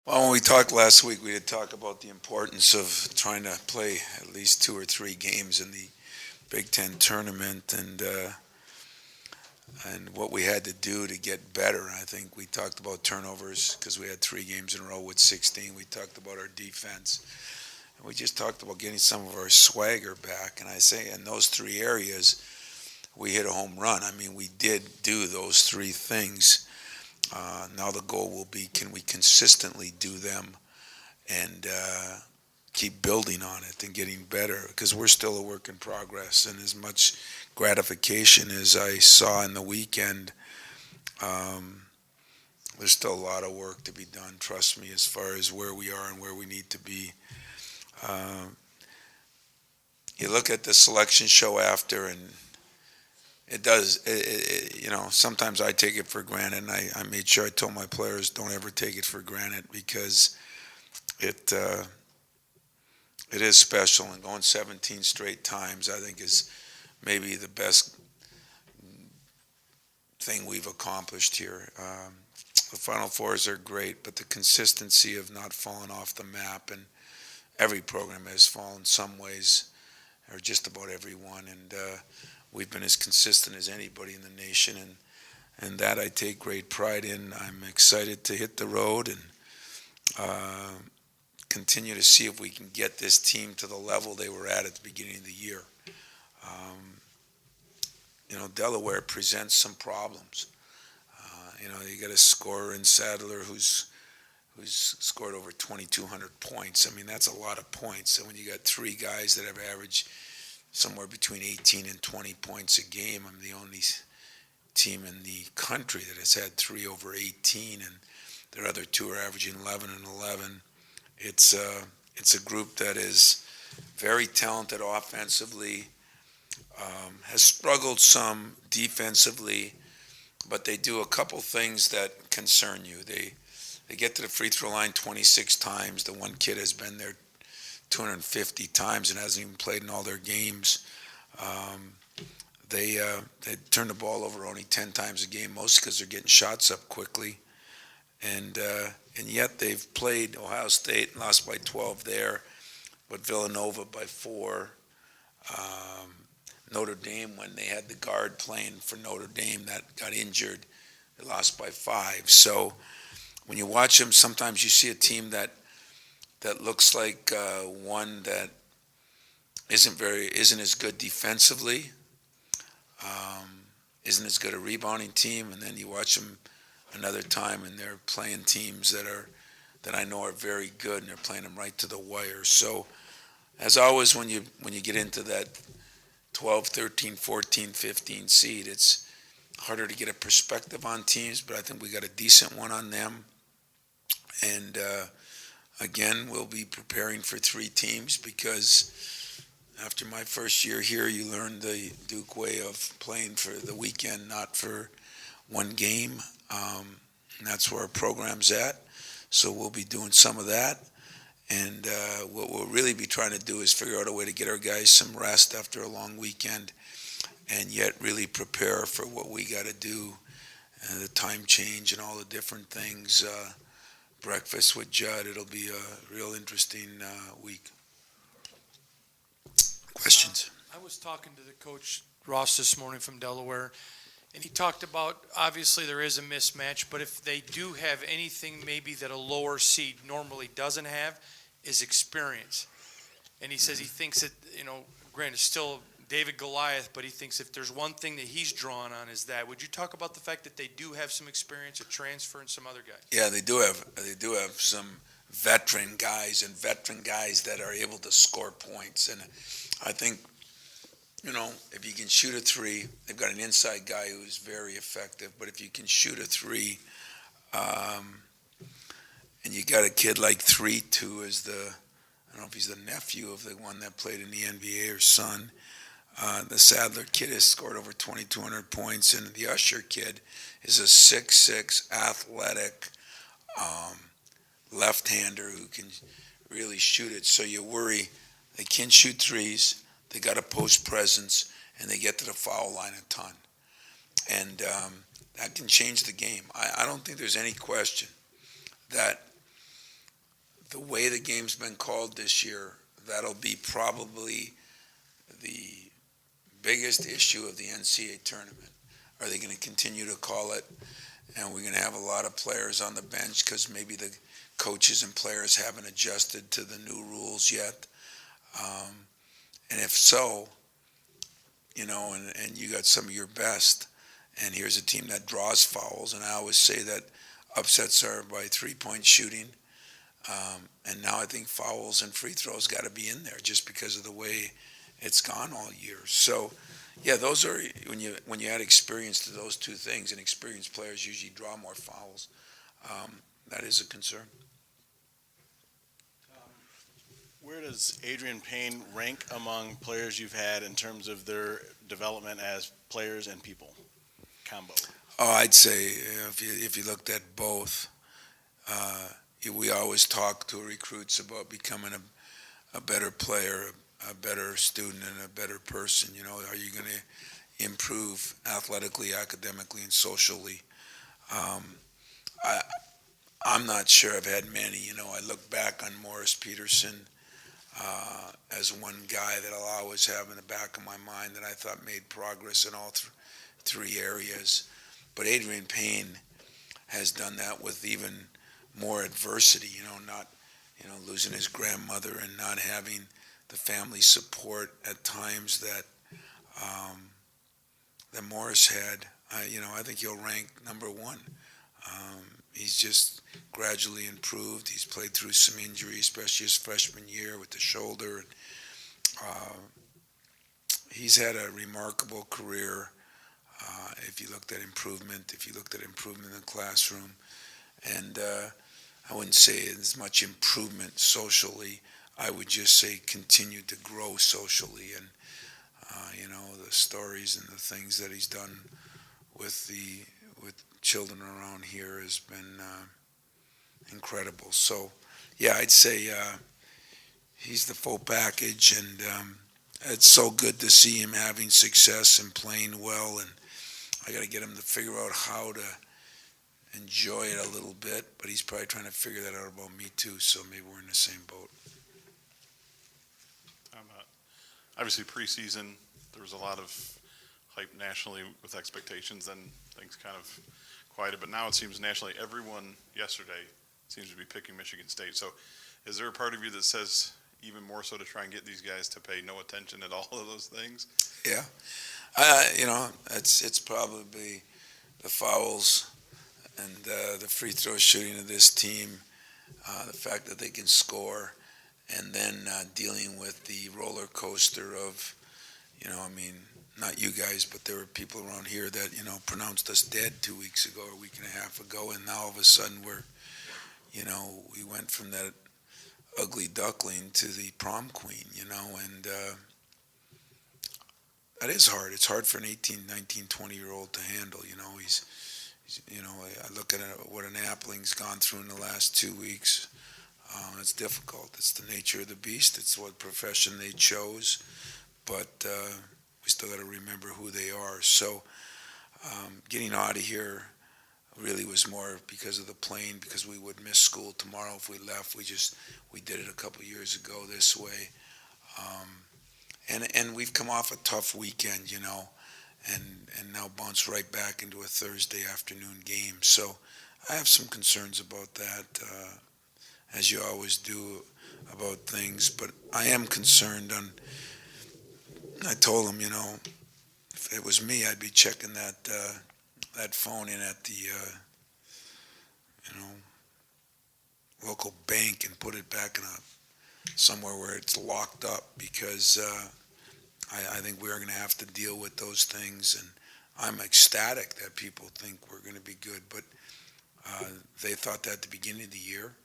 Well, when we talked last week, we did talk about the importance of trying to play at least 2 or 3 games in the Big Ten tournament, and what we had to do to get better. I think we talked about turnovers because we had 3 games in a row with 16. We talked about our defense, and we just talked about getting some of our swagger back. And I say in those 3 areas, we hit a home run. I mean, we did do those 3 things. Now the goal will be, can we consistently do them and keep building on it and getting better? Because we're still a work in progress. And as much gratification as I saw in the weekend, um, there's still a lot of work to be done. Trust me, as far as where we are and where we need to be. Um, you look at the selection show after, and it does. Sometimes I take it for granted, and I made sure I told my players don't ever take it for granted because it it is special. And going 17 straight times, I think, is maybe the best thing we've accomplished here. The Final Fours are great, but the consistency of not falling off the map, and every program has fallen some ways, or just about every one, and we've been as consistent as anybody in the nation, and that I take great pride in. I'm excited to hit the road and uh, continue to see if we can get this team to the level they were at the beginning of the year. Um, Delaware presents some problems. You got a scorer in Sadler who's scored over 2,200 points. I mean, that's a lot of points. And when you got 3 guys that have averaged somewhere between 18 and 20 points a game, I'm the only team in the country that has had 3 over 18, and their other 2 are averaging 11 and 11. It's a group that is very talented offensively, has struggled some defensively, but they do a couple things that concern you. They get to the free throw line 26 times. The one kid has been there 250 times and hasn't even played in all their games. Um, they turn the ball over only 10 times a game, mostly because they're getting shots up quickly. And yet they've played Ohio State and lost by 12 there, but Villanova by 4. Um, Notre Dame, when they had the guard playing for Notre Dame that got injured, they lost by 5. So when you watch them, sometimes you see a team that looks like one that isn't as good defensively, um, isn't as good a rebounding team, and then you watch them another time and they're playing teams that I know are very good, and they're playing them right to the wire. So as always, when you get into that 12, 13, 14, 15 seed, it's harder to get a perspective on teams, but I think we got a decent one on them. And again, we'll be preparing for 3 teams because after my first year here, you learn the Duke way of playing for the weekend, not for one game. And that's where our program's at. So we'll be doing some of that. And what we'll really be trying to do is figure out a way to get our guys some rest after a long weekend and yet really prepare for what we got to do, the time change and all the different things. Breakfast with Judd, it'll be a real interesting week. Questions? I was talking to the coach Ross this morning from Delaware, and he talked about obviously there is a mismatch, but if they do have anything maybe that a lower seed normally doesn't have, is experience. And he says he thinks that, granted, still David Goliath, but he thinks if there's one thing that he's drawn on is that. Would you talk about the fact that they do have some experience, a transfer, and some other guys? Yeah, they do have some veteran guys and veteran guys that are able to score points. And I think, if you can shoot a 3, they've got an inside guy who's very effective. But if you can shoot a 3, and you got a kid like 3, who is I don't know if he's the nephew of the one that played in the NBA or son. The Sadler kid has scored over 2,200 points, and the Usher kid is a 6'6", athletic left-hander who can really shoot it. So you worry they can shoot 3s, they got a post presence, and they get to the foul line a ton. And that can change the game. I don't think there's any question that the way the game's been called this year, that'll be probably the biggest issue of the NCAA tournament. Are they going to continue to call it? And we're going to have a lot of players on the bench because maybe the coaches and players haven't adjusted to the new rules yet. And if so, and you got some of your best, and here's a team that draws fouls, and I always say that upsets are by three-point shooting. And now I think fouls and free throws got to be in there just because of the way it's gone all year. So, yeah, those are when you add experience to those two things, and experienced players usually draw more fouls. That is a concern. Where does Adrian Payne rank among players you've had in terms of their development as players and people combo? Oh, I'd say if you looked at both, we always talk to recruits about becoming a better player, a better student, and a better person. Are you going to improve athletically, academically, and socially? I'm not sure I've had many. I look back on Morris Peterson as one guy that I'll always have in the back of my mind that I thought made progress in all three areas. But Adrian Payne has done that with even more adversity, not, losing his grandmother and not having the family support at times that Morris had. I think he'll rank number one. He's just gradually improved. He's played through some injuries, especially his freshman year with the shoulder. He's had a remarkable career. If you looked at improvement, in the classroom, and I wouldn't say as much improvement socially. I would just say continue to grow socially, and the stories and the things that he's done with children around here has been incredible. So, yeah, I'd say he's the full package, and it's so good to see him having success and playing well, and I got to get him to figure out how to enjoy it a little bit, but he's probably trying to figure that out about me too, so maybe we're in the same boat. Obviously, preseason, there was a lot of hype nationally with expectations, and things kind of quieted, but now it seems nationally everyone yesterday seems to be picking Michigan State. So is there a part of you that says even more so to try and get these guys to pay no attention at all of those things? Yeah. It's probably the fouls and the free throw shooting of this team, the fact that they can score, and then dealing with the roller coaster of, not you guys, but there were people around here that, pronounced us dead 2 weeks ago or a week and a half ago, and now all of a sudden we went from that ugly duckling to the prom queen, and that is hard. It's hard for an 18, 19, 20-year-old to handle, he's I look at what an Appling's gone through in the last 2 weeks. It's difficult. It's the nature of the beast. It's what profession they chose, but we still got to remember who they are. So getting out of here really was more because of the plane, because we would miss school tomorrow if we left. We did it a couple years ago this way. And we've come off a tough weekend, and now bounce right back into a Thursday afternoon game. So I have some concerns about that, as you always do about things. But I am concerned I told him, if it was me, I'd be checking that phone in at the, local bank and put it back in somewhere where it's locked up, because I think we're going to have to deal with those things, and I'm ecstatic that people think we're going to be good, but they thought that at the beginning of the year,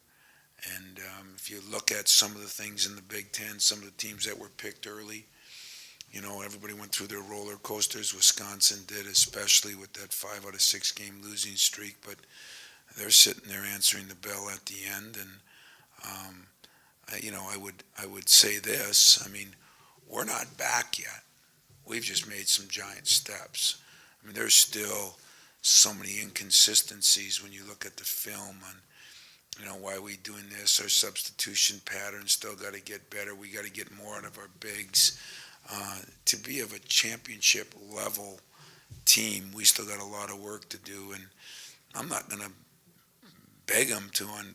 and if you look at some of the things in the Big Ten, some of the teams that were picked early, everybody went through their roller coasters. Wisconsin did, especially with that 5 out of 6 game losing streak, but they're sitting there answering the bell at the end, and I would say this. We're not back yet. We've just made some giant steps. There's still so many inconsistencies when you look at the film why we doing this? Our substitution pattern still got to get better. We got to get more out of our bigs. To be of a championship level team, we still got a lot of work to do, and I'm not going to beg them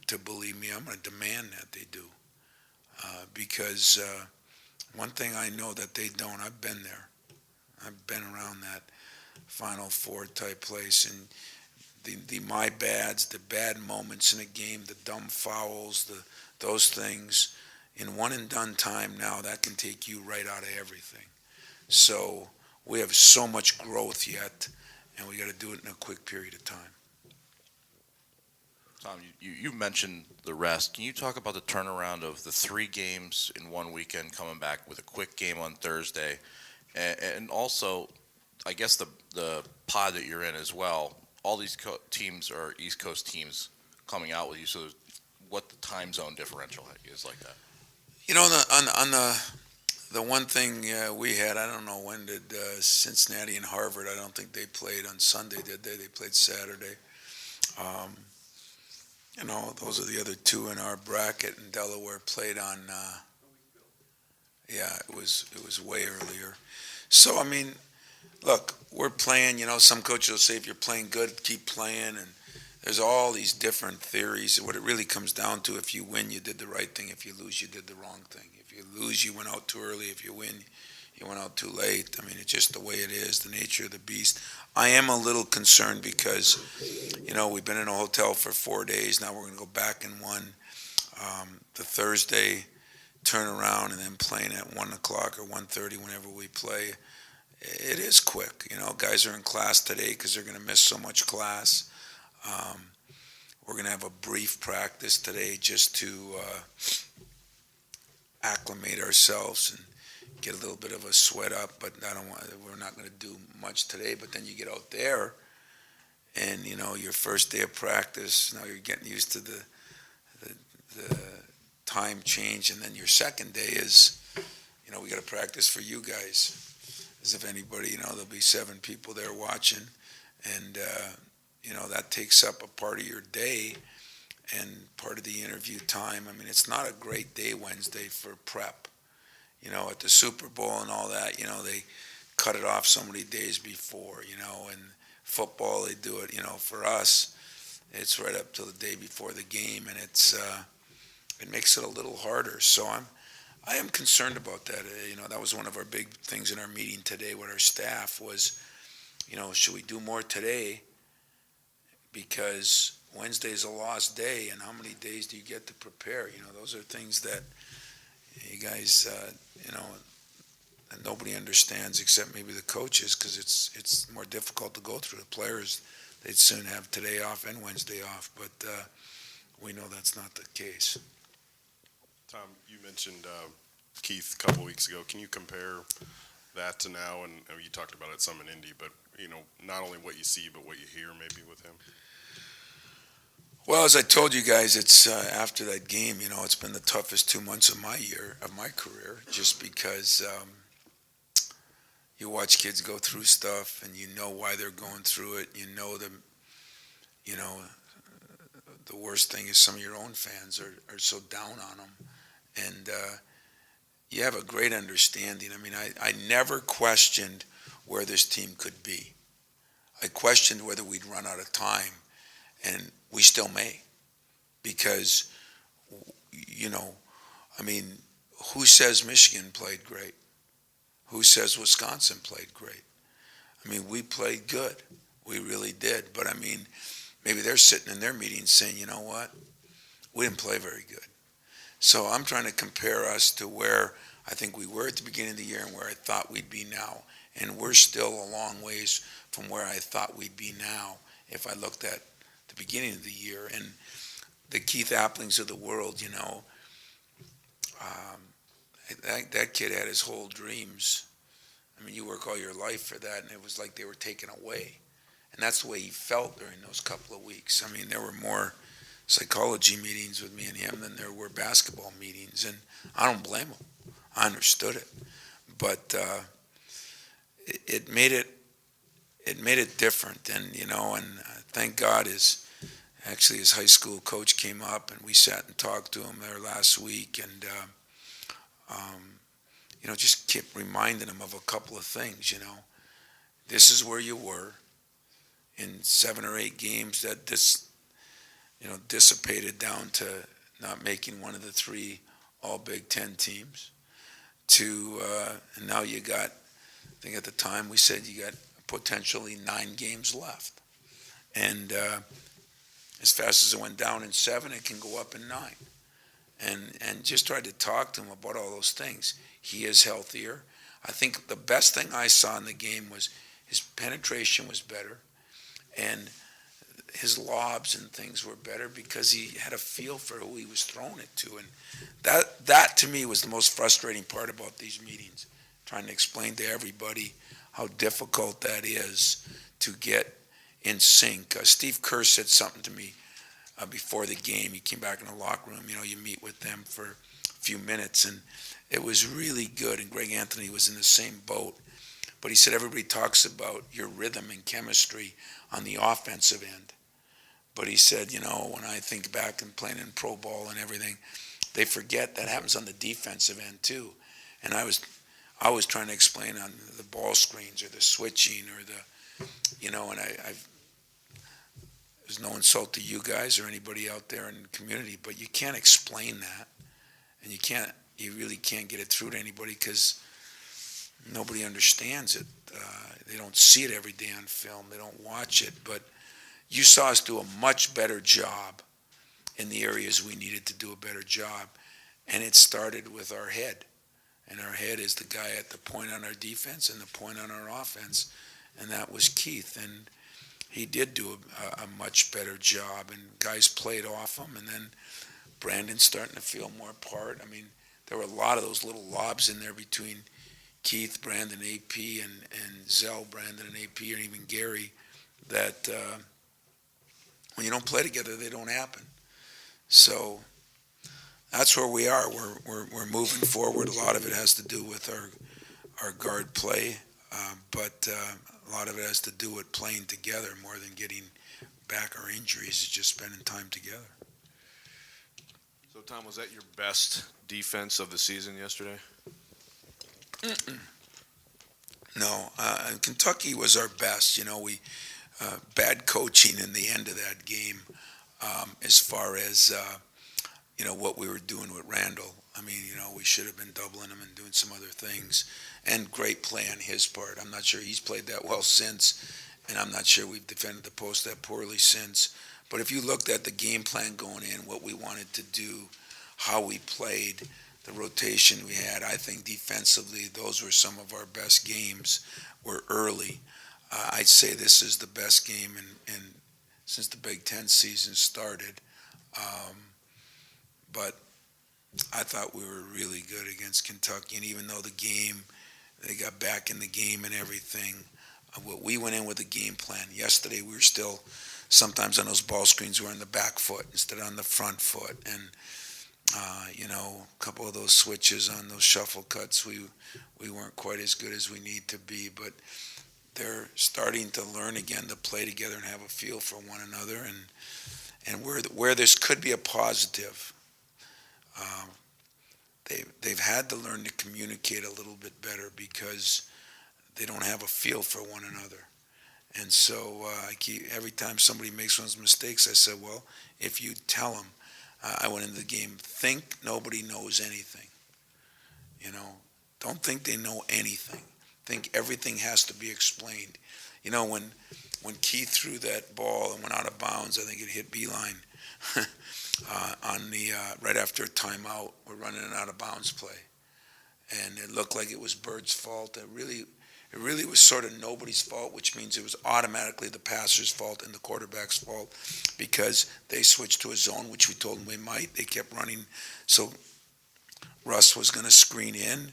to believe me. I'm going to demand that they do, because one thing I know that they don't. I've been there. I've been around that Final Four type place, and the my bads, the bad moments in a game, the dumb fouls, those things, in one and done time now, that can take you right out of everything. So we have so much growth yet, and we got to do it in a quick period of time. Tom, you mentioned the rest. Can you talk about the turnaround of the 3 games in one weekend, coming back with a quick game on Thursday, and also, I guess the pod that you're in as well. All these teams are East Coast teams coming out with you. So, what the time zone differential is like that? On the one thing we had, I don't know when did Cincinnati and Harvard. I don't think they played on Sunday, did they? They played Saturday. Those are the other 2 in our bracket, and Delaware played on. It was way earlier. So I mean, look, we're playing. Some coaches will say if you're playing good, keep playing, and there's all these different theories. What it really comes down to: if you win, you did the right thing. If you lose, you did the wrong thing. If you lose, you went out too early. If you win, you went out too late. I mean, it's just the way it is, the nature of the beast. I am a little concerned because, we've been in a hotel for 4 days. Now we're going to go back in one. The Thursday turnaround and then playing at 1 o'clock or 1:30 whenever we play. It is quick. Guys are in class today because they're going to miss so much class. We're going to have a brief practice today just to acclimate ourselves and get a little bit of a sweat up, but we're not going to do much today. But then you get out there and, your first day of practice, now you're getting used to the time change. And then your second day is, we got to practice for you guys. As if anybody, there'll be 7 people there watching. And, that takes up a part of your day and part of the interview time. I mean, it's not a great day Wednesday for prep. At the Super Bowl and all that, they cut it off so many days before, and football, they do it, for us, it's right up to the day before the game, and it makes it a little harder. So I am concerned about that. That was one of our big things in our meeting today with our staff was, should we do more today? Because Wednesday's a lost day, and how many days do you get to prepare? Those are things that you guys, and nobody understands except maybe the coaches, because it's more difficult to go through. The players, they'd soon have today off and Wednesday off, but we know that's not the case. Tom, you mentioned Keith a couple weeks ago. Can you compare that to now? And you talked about it some in Indy, but not only what you see, but what you hear maybe with him. Well, as I told you guys, it's after that game. It's been the toughest 2 months of my career, just because you watch kids go through stuff, and you know why they're going through it. The worst thing is some of your own fans are so down on them, and you have a great understanding. I mean, I never questioned where this team could be. I questioned whether we'd run out of time, and we still may, because, who says Michigan played great? Who says Wisconsin played great? I mean, we played good. We really did. But, maybe they're sitting in their meetings saying, you know what? We didn't play very good. So I'm trying to compare us to where I think we were at the beginning of the year and where I thought we'd be now. And we're still a long ways from where I thought we'd be now if I looked at the beginning of the year. And the Keith Applings of the world, that kid had his whole dreams. I mean, you work all your life for that, and it was like they were taken away. And that's the way he felt during those couple of weeks. I mean, there were more psychology meetings with me and him than there were basketball meetings, and I don't blame him. I understood it. But it made it different, and and thank God his Actually, his high school coach came up and we sat and talked to him there last week, and just kept reminding him of a couple of things. This is where you were in 7 or 8 games that dissipated down to not making one of the 3 All Big Ten teams. And now you got, I think at the time we said you got potentially 9 games left, and as fast as it went down in 7, it can go up in 9. And just tried to talk to him about all those things. He is healthier. I think the best thing I saw in the game was his penetration was better, and his lobs and things were better because he had a feel for who he was throwing it to. And that to me was the most frustrating part about these meetings, trying to explain to everybody how difficult that is to get in sync. Steve Kerr said something to me before the game. He came back in the locker room. You meet with them for a few minutes, and it was really good. And Greg Anthony was in the same boat. But he said everybody talks about your rhythm and chemistry on the offensive end. But he said, when I think back and playing in pro ball and everything, they forget that happens on the defensive end too. And I was trying to explain on the ball screens or the switching or and there's no insult to you guys or anybody out there in the community, but you can't explain that, and you really can't get it through to anybody because nobody understands it. They don't see it every day on film. They don't watch it, but you saw us do a much better job in the areas we needed to do a better job, and it started with our head. And our head is the guy at the point on our defense and the point on our offense, and that was Keith. And he did do a much better job, and guys played off him, and then Brandon's starting to feel more part. I mean, there were a lot of those little lobs in there between Keith, Brandon, AP, and Zell, Brandon, and AP, and even Gary, that when you don't play together, they don't happen. So that's where we are. We're moving forward. A lot of it has to do with our guard play, but a lot of it has to do with playing together more than getting back our injuries. It's just spending time together. So, Tom, was that your best defense of the season yesterday? No, Kentucky was our best. We bad coaching in the end of that game, as far as what we were doing with Randall. I mean, we should have been doubling him and doing some other things. And great play on his part. I'm not sure he's played that well since, and I'm not sure we've defended the post that poorly since. But if you looked at the game plan going in, what we wanted to do, how we played, the rotation we had, I think defensively those were some of our best games. Were early. I'd say this is the best game in since the Big Ten season started. But I thought we were really good against Kentucky, and even though they got back in the game and everything, we went in with a game plan. Yesterday we were still, sometimes on those ball screens, we're on the back foot instead of on the front foot, and a couple of those switches on those shuffle cuts, we weren't quite as good as we need to be, but they're starting to learn again to play together and have a feel for one another, and where this could be a positive. They've had to learn to communicate a little bit better because they don't have a feel for one another. And so every time somebody makes one of those mistakes, I said, well, if you tell them, I went into the game, think nobody knows anything. Don't think they know anything. Think everything has to be explained. When Keith threw that ball and went out of bounds, I think it hit Beeline on the right after a timeout. We're running an out of bounds play, and it looked like it was Bird's fault. It really was sort of nobody's fault, which means it was automatically the passer's fault and the quarterback's fault because they switched to a zone, which we told them we might. They kept running, so Russ was going to screen in.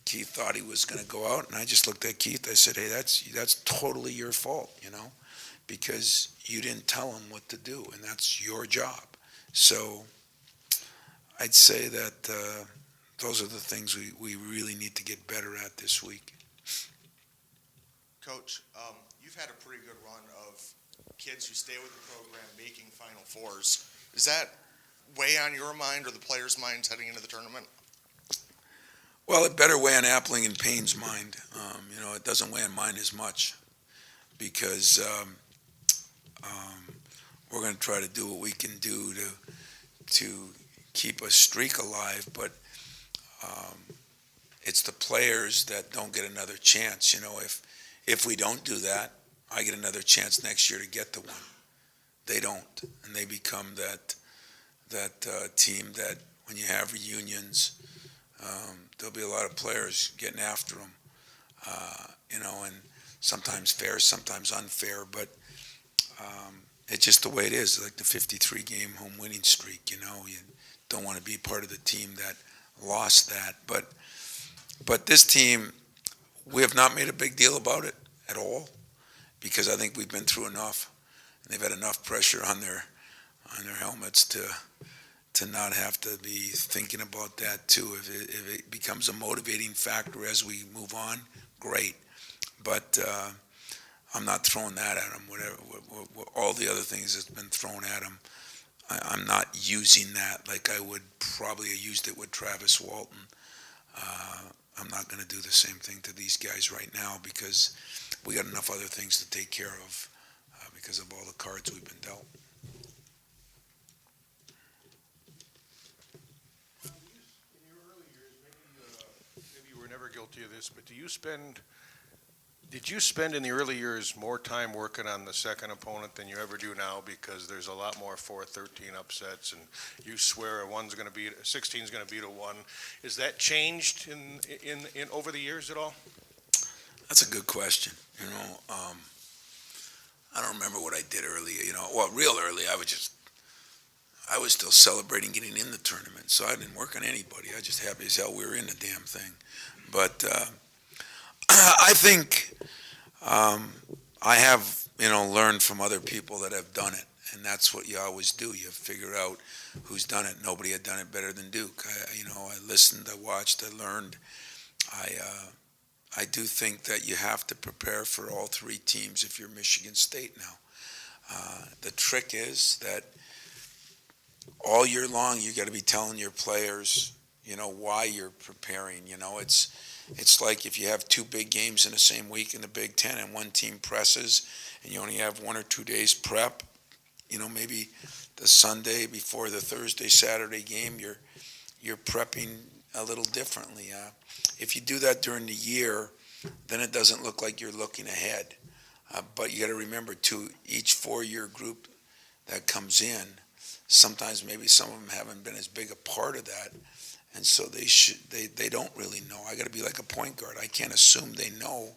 Keith thought he was going to go out, and I just looked at Keith. I said, hey, that's totally your fault, because you didn't tell him what to do, and that's your job. So I'd say that those are the things we really need to get better at this week. Coach, you've had a pretty good run of kids who stay with the program making Final Fours. Is that weigh on your mind or the players' minds heading into the tournament? Well, it better weigh on Appling and Payne's mind. It doesn't weigh on mine as much because we're going to try to do what we can do to keep a streak alive. But it's the players that don't get another chance. If we don't do that, I get another chance next year to get the one. They don't, and they become that team that when you have reunions. There'll be a lot of players getting after them, and sometimes fair, sometimes unfair, but it's just the way it is, like the 53-game home winning streak, you don't want to be part of the team that lost that. But this team, we have not made a big deal about it at all because I think we've been through enough, and they've had enough pressure on their helmets to not have to be thinking about that too. If it becomes a motivating factor as we move on, great. But I'm not throwing that at them. Whatever, all the other things that's been thrown at them, I'm not using that like I would probably have used it with Travis Walton. I'm not going to do the same thing to these guys right now because we got enough other things to take care of because of all the cards we've been dealt. Guilty of this, but did you spend in the early years more time working on the second opponent than you ever do now because there's a lot more 4-13 upsets and you swear a 16 is going to beat a 1? Is that changed in over the years at all? That's a good question. I don't remember what I did early. Real early. I was still celebrating getting in the tournament, so I didn't work on anybody. I just happy as hell we were in the damn thing. But I think I have, learned from other people that have done it, and that's what you always do. You figure out who's done it. Nobody had done it better than Duke. I listened, I watched, I learned. I do think that you have to prepare for all three teams if you're Michigan State now. The trick is that all year long you got to be telling your players why you're preparing. It's like if you have two big games in the same week in the Big Ten and one team presses and you only have 1 or 2 days prep, maybe the Sunday before the Thursday, Saturday game, you're prepping a little differently. If you do that during the year, then it doesn't look like you're looking ahead. But you got to remember too, each 4-year group that comes in, sometimes maybe some of them haven't been as big a part of that. And so they don't really know. I got to be like a point guard. I can't assume they know.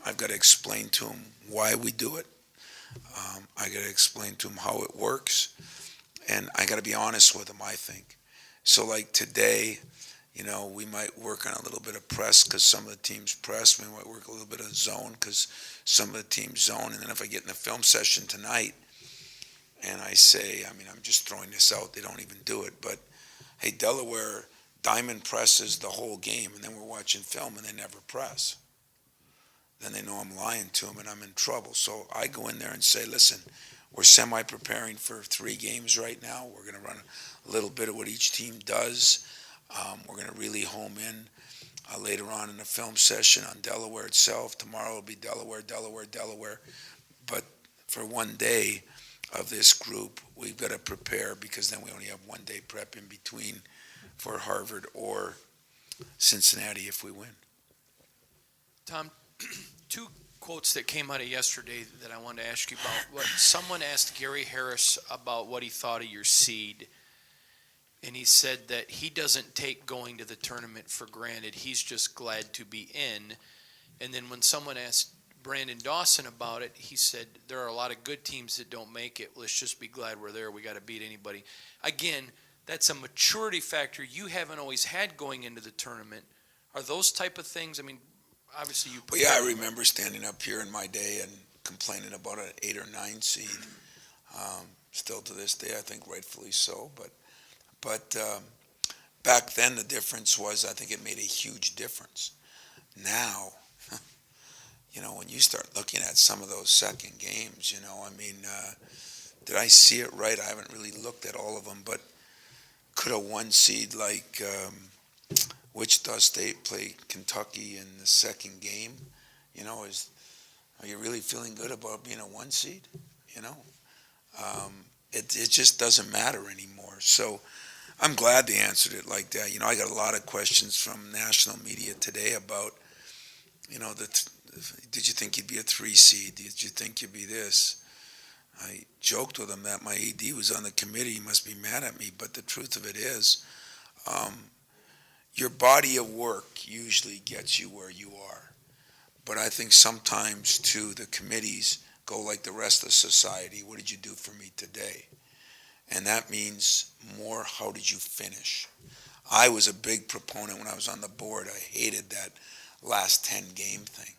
I've got to explain to them why we do it. I got to explain to them how it works. And I got to be honest with them, I think. So like today, we might work on a little bit of press because some of the teams press. We might work a little bit of zone because some of the teams zone. And then if I get in the film session tonight and I say, I'm just throwing this out, they don't even do it, but hey, Delaware diamond presses the whole game, and then we're watching film and they never press. Then they know I'm lying to them and I'm in trouble. So I go in there and say, listen, we're semi-preparing for 3 games right now. We're going to run a little bit of what each team does. We're going to really home in later on in the film session on Delaware itself. Tomorrow will be Delaware. But for one day of this group, we've got to prepare because then we only have 1 day prep in between for Harvard or Cincinnati if we win. Tom, 2 quotes that came out of yesterday that I wanted to ask you about. Someone asked Gary Harris about what he thought of your seed, and he said that he doesn't take going to the tournament for granted. He's just glad to be in. And then when someone asked Brandon Dawson about it, he said there are a lot of good teams that don't make it. Let's just be glad we're there. We got to beat anybody. Again, that's a maturity factor you haven't always had going into the tournament. Are those type of things? Obviously you. Well, yeah, I remember standing up here in my day and complaining about an 8 or 9 seed. Still to this day, I think rightfully so. But back then the difference was I think it made a huge difference. Now, when you start looking at some of those second games, did I see it right? I haven't really looked at all of them, but could a one seed like Wichita State play Kentucky in the second game? Are you really feeling good about being a one seed? It just doesn't matter anymore. So I'm glad they answered it like that. I got a lot of questions from national media today about, did you think you'd be a 3 seed? Did you think you'd be this? I joked with him that my AD was on the committee. He must be mad at me. But the truth of it is, your body of work usually gets you where you are. But I think sometimes, too, the committees go like the rest of society. What did you do for me today? And that means more, how did you finish? I was a big proponent when I was on the board. I hated that last 10 game thing.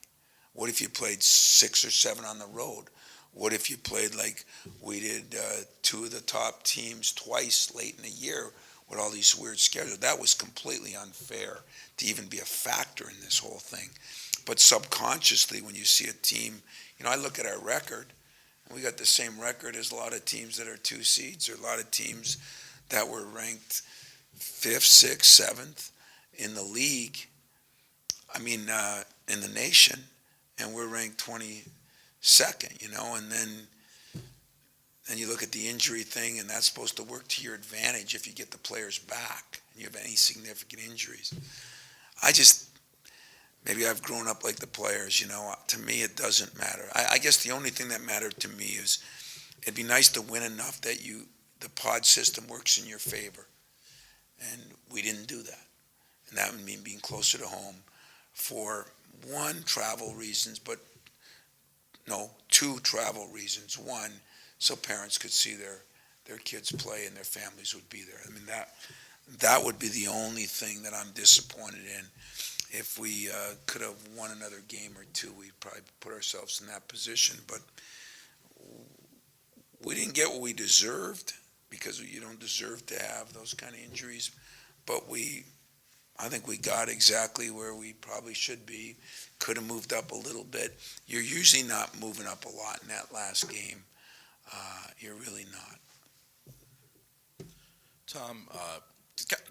What if you played 6 or 7 on the road? What if you played like we did 2 of the top teams twice late in the year with all these weird schedules? That was completely unfair to even be a factor in this whole thing. But subconsciously, when you see a team, I look at our record, and we got the same record as a lot of teams that are 2 seeds, or a lot of teams that were ranked 5th, 6th, 7th in the league, in the nation, and we're ranked 22nd, and then you look at the injury thing, and that's supposed to work to your advantage if you get the players back and you have any significant injuries. Maybe I've grown up like the players, to me it doesn't matter. I guess the only thing that mattered to me is it'd be nice to win enough that the pod system works in your favor. And we didn't do that. And that would mean being closer to home for 2 travel reasons. One, so parents could see their kids play and their families would be there. That would be the only thing that I'm disappointed in. If we could have won another game or 2, we'd probably put ourselves in that position. But we didn't get what we deserved, because you don't deserve to have those kind of injuries. But I think we got exactly where we probably should be. Could have moved up a little bit. You're usually not moving up a lot in that last game. You're really not. Tom,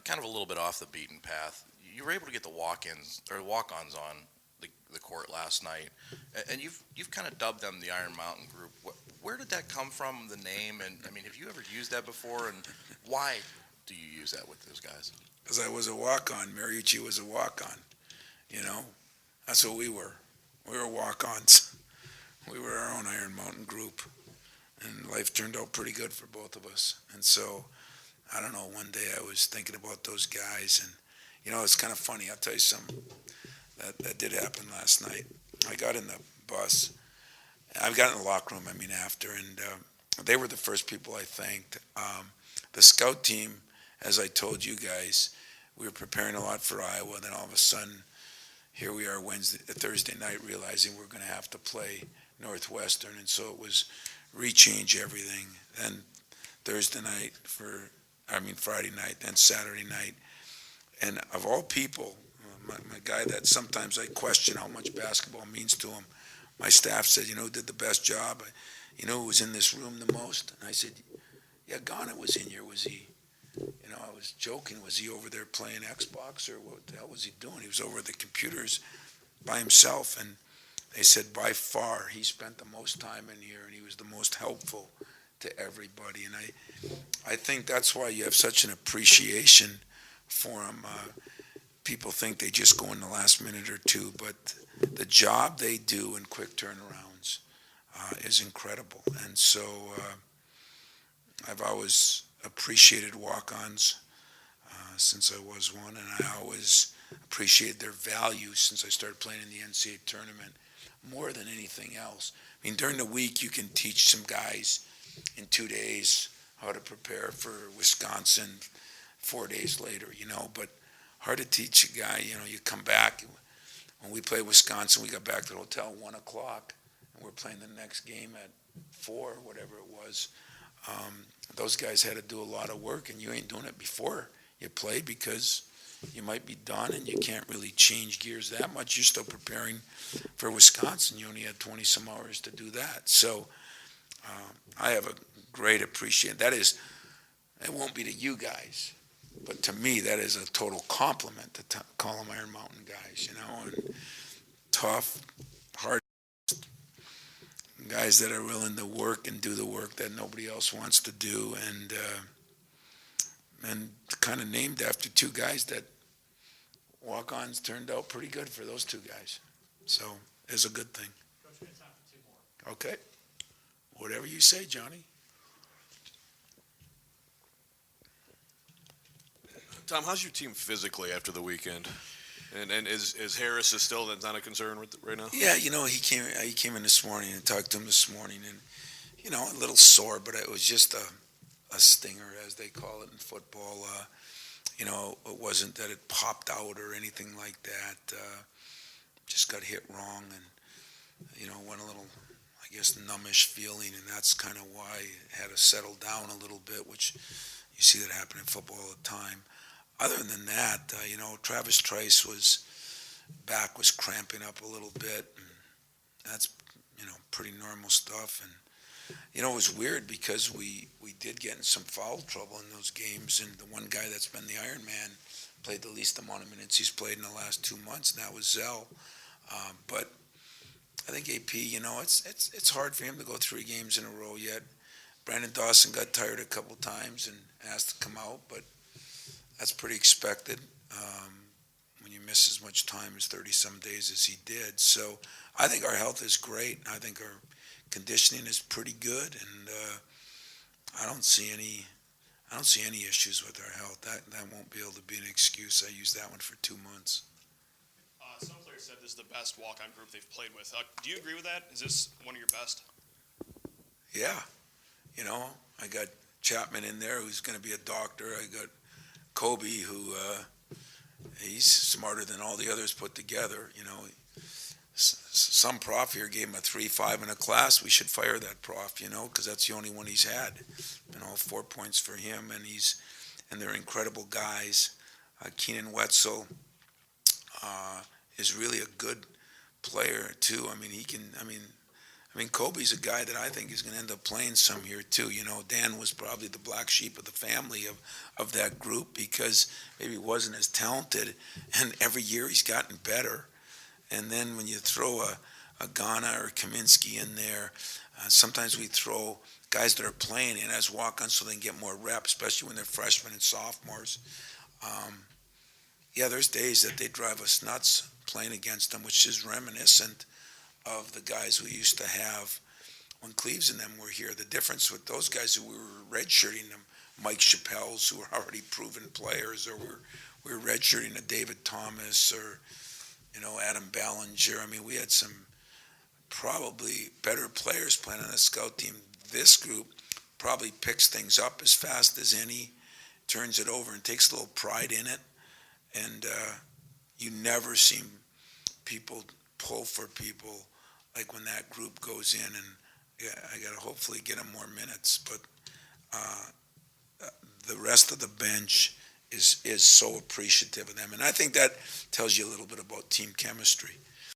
kind of a little bit off the beaten path. You were able to get the walk-ons on the court last night, and you've kind of dubbed them the Iron Mountain Group. Where did that come from, the name? And have you ever used that before? And why do you use that with those guys? Because I was a walk-on. Mariucci was a walk-on. That's what we were. We were walk-ons. We were our own Iron Mountain Group, and life turned out pretty good for both of us. And so, I don't know, one day I was thinking about those guys, and it's kind of funny. I'll tell you something that did happen last night. I got in the bus. I got in the locker room, after, and they were the first people I thanked. The scout team, as I told you guys, we were preparing a lot for Iowa. Then all of a sudden, here we are Thursday night, realizing we're going to have to play Northwestern. And so it was rechange everything. Then Friday night, then Saturday night. And of all people, my guy that sometimes I question how much basketball means to him, my staff said, who did the best job? Who was in this room the most? And I said, yeah, Ghana was in here. Was he? I was joking. Was he over there playing Xbox, or what the hell was he doing? He was over at the computers by himself. And they said, by far, he spent the most time in here, and he was the most helpful to everybody. And I think that's why you have such an appreciation for him. People think they just go in the last minute or 2, but the job they do in quick turnarounds is incredible. And so I've always appreciated walk-ons since I was one, and I always appreciated their value since I started playing in the NCAA tournament more than anything else. During the week you can teach some guys in 2 days how to prepare for Wisconsin 4 days later, but hard to teach a guy. You come back. When we played Wisconsin, we got back to the hotel at 1 o'clock, and we're playing the next game at 4, whatever it was. Those guys had to do a lot of work, and you ain't doing it before you play, because you might be done and you can't really change gears that much. You're still preparing for Wisconsin. You only had 20 some hours to do that. So I have a great appreciation. That is, it won't be to you guys, but to me, that is a total compliment to call them Iron Mountain guys, and tough, hard guys that are willing to work and do the work that nobody else wants to do, and kind of named after two guys that walk-ons turned out pretty good for those two guys. So it's a good thing. Coach, we have time for two more. Okay. Whatever you say, Johnny. Tom, how's your team physically after the weekend? And is Harris still that's not a concern right now? Yeah, he came in this morning and talked to him this morning, and a little sore, but it was just a stinger, as they call it in football. It wasn't that it popped out or anything like that. Just got hit wrong, and went a little, I guess, numbish feeling, and that's kind of why it had to settle down a little bit, which you see that happen in football all the time. Other than that, Travis Trice back was cramping up a little bit, and that's, pretty normal stuff. And, it was weird because we did get in some foul trouble in those games, and the one guy that's been the Iron Man played the least amount of minutes he's played in the last 2 months, and that was Zell. But I think AP, it's hard for him to go 3 games in a row yet. Brandon Dawson got tired a couple times and asked to come out, but that's pretty expected when you miss as much time as 30-some days as he did. So I think our health is great. I think our conditioning is pretty good, and I don't see any issues with our health. That won't be able to be an excuse. I used that one for 2 months. Some players said this is the best walk-on group they've played with. Do you agree with that? Is this one of your best? Yeah. I got Chapman in there, who's going to be a doctor. I got Kobe, who he's smarter than all the others put together. Some prof here gave him a 3.5 in a class. We should fire that prof, because that's the only one he's had. 4 points for him, and they're incredible guys. Keenan Wetzel is really a good player too. Kobe's a guy that I think is going to end up playing some here too. Dan was probably the black sheep of the family of that group because maybe he wasn't as talented, and every year he's gotten better. And then when you throw a Ghana or Kaminsky in there, sometimes we throw guys that are playing in as walk-ons so they can get more reps, especially when they're freshmen and sophomores. There's days that they drive us nuts playing against them, which is reminiscent of the guys we used to have when Cleves and them were here. The difference with those guys who we were redshirting them, Mike Chappelle's, who were already proven players, or we were redshirting a David Thomas or, Adam Ballinger. We had some probably better players playing on the scout team. This group probably picks things up as fast as any, turns it over and takes a little pride in it. And you never see people pull for people like when that group goes in, and I got to hopefully get them more minutes. But the rest of the bench is so appreciative of them, and I think that tells you a little bit about team chemistry.